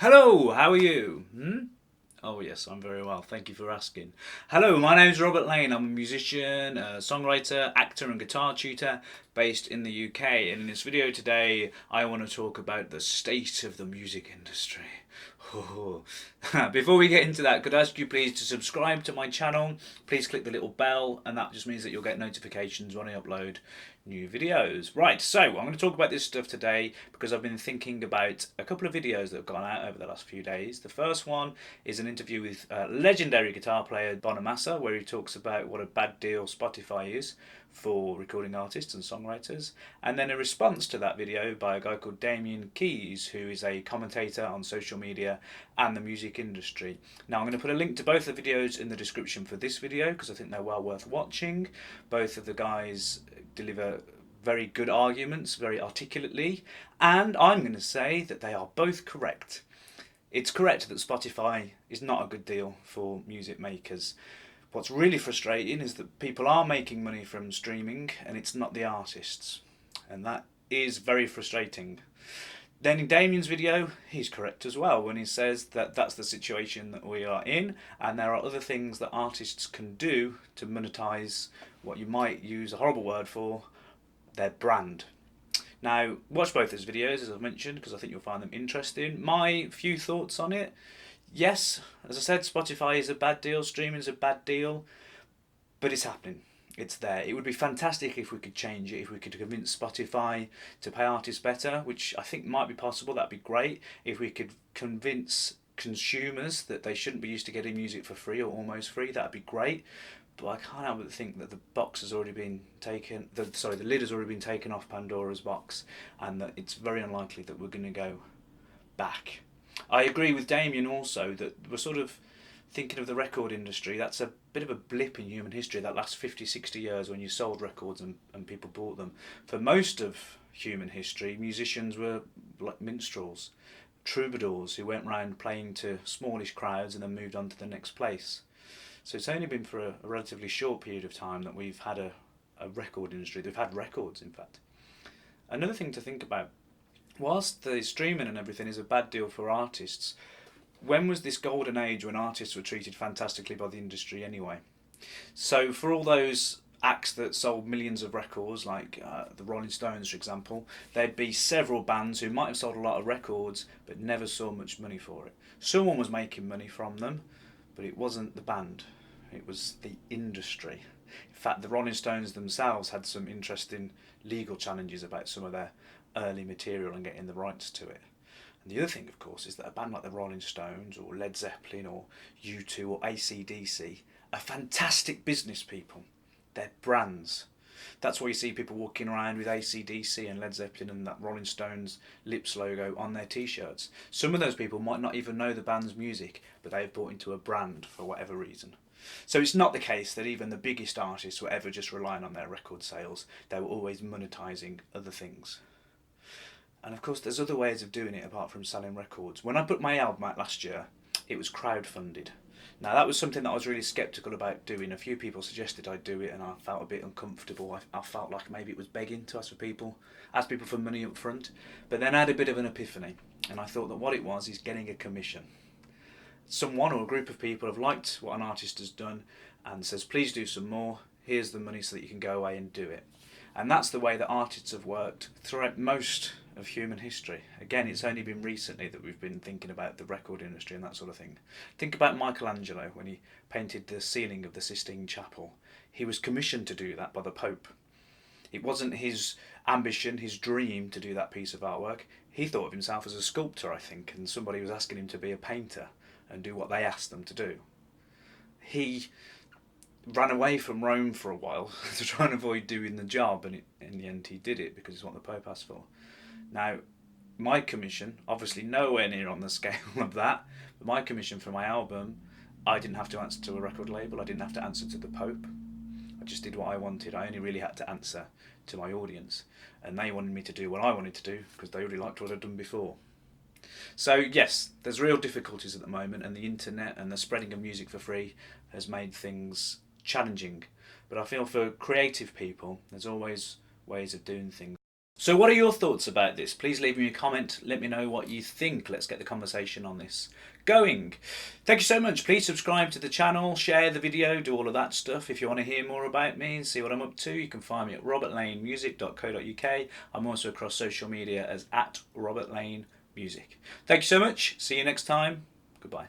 Hello, how are you? Oh yes, I'm very well. Thank you for asking. Hello, my name's Robert Lane. I'm a musician, songwriter, actor and guitar tutor based in the UK. And in this video today, I want to talk about the state of the music industry. Before we get into that, could I ask you please to subscribe to my channel? Please click the little bell, and that just means that you'll get notifications when I upload new videos. Right, so I'm going to talk about this stuff today because I've been thinking about a couple of videos that have gone out over the last few days. The first one is an interview with legendary guitar player Bonamassa, where he talks about what a bad deal Spotify is for recording artists and songwriters, and then a response to that video by a guy called Damian Keyes, who is a commentator on social media and the music industry. Now I'm going to put a link to both the videos in the description for this video because I think they're well worth watching. Both of the guys deliver very good arguments, very articulately, and I'm going to say that they are both correct. It's correct that Spotify is not a good deal for music makers. What's really frustrating is that people are making money from streaming and it's not the artists. And that is very frustrating. Then in Damien's video, he's correct as well when he says that that's the situation that we are in, and there are other things that artists can do to monetize what you might use a horrible word for, their brand. Now, watch both those videos, as I've mentioned, because I think you'll find them interesting. My few thoughts on it. Yes, as I said, Spotify is a bad deal, streaming is a bad deal, but it's happening. It's there. It would be fantastic if we could change it, if we could convince Spotify to pay artists better, which I think might be possible. That'd be great. If we could convince consumers that they shouldn't be used to getting music for free or almost free, that'd be great. But I can't help but think that the box has already been taken. The lid has already been taken off Pandora's box, and that it's very unlikely that we're going to go back. I agree with Damien also that we're sort of thinking of the record industry. That's a bit of a blip in human history, that last 50, 60 years when you sold records and people bought them. For most of human history, musicians were like minstrels, troubadours who went round playing to smallish crowds and then moved on to the next place. So it's only been for a relatively short period of time that we've had a record industry. They've had records, in fact. Another thing to think about, whilst the streaming and everything is a bad deal for artists, when was this golden age when artists were treated fantastically by the industry anyway? So for all those acts that sold millions of records, like the Rolling Stones, for example, there'd be several bands who might have sold a lot of records but never saw much money for it. Someone was making money from them, but it wasn't the band, it was the industry. In fact, the Rolling Stones themselves had some interesting legal challenges about some of their early material and getting the rights to it. And the other thing, of course, is that a band like the Rolling Stones or Led Zeppelin or U2 or AC/DC are fantastic business people. They're brands. That's why you see people walking around with AC/DC and Led Zeppelin and that Rolling Stones Lips logo on their t-shirts. Some of those people might not even know the band's music, but they've bought into a brand for whatever reason. So it's not the case that even the biggest artists were ever just relying on their record sales. They were always monetizing other things. And of course there's other ways of doing it apart from selling records. When I put my album out last year, it was crowdfunded. Now that was something that I was really sceptical about doing. A few people suggested I do it and I felt a bit uncomfortable. I felt like maybe it was begging to ask people for money up front. But then I had a bit of an epiphany and I thought that what it was is getting a commission. Someone or a group of people have liked what an artist has done and says, please do some more, here's the money so that you can go away and do it. And that's the way that artists have worked throughout most of human history. Again, it's only been recently that we've been thinking about the record industry and that sort of thing. Think about Michelangelo when he painted the ceiling of the Sistine Chapel. He was commissioned to do that by the Pope. It wasn't his ambition, his dream to do that piece of artwork. He thought of himself as a sculptor, I think, and somebody was asking him to be a painter and do what they asked them to do. He ran away from Rome for a while to try and avoid doing the job, and in the end he did it because it's what the Pope asked for. Now, my commission, obviously nowhere near on the scale of that, but my commission for my album, I didn't have to answer to a record label, I didn't have to answer to the Pope. I just did what I wanted. I only really had to answer to my audience, and they wanted me to do what I wanted to do because they already liked what I'd done before. So yes, there's real difficulties at the moment, and the internet and the spreading of music for free has made things challenging. But I feel for creative people, there's always ways of doing things. So what are your thoughts about this? Please leave me a comment. Let me know what you think. Let's get the conversation on this going. Thank you so much. Please subscribe to the channel, share the video, do all of that stuff. If you want to hear more about me and see what I'm up to, you can find me at robertlanemusic.co.uk. I'm also across social media as @robertlanemusic. Thank you so much. See you next time. Goodbye.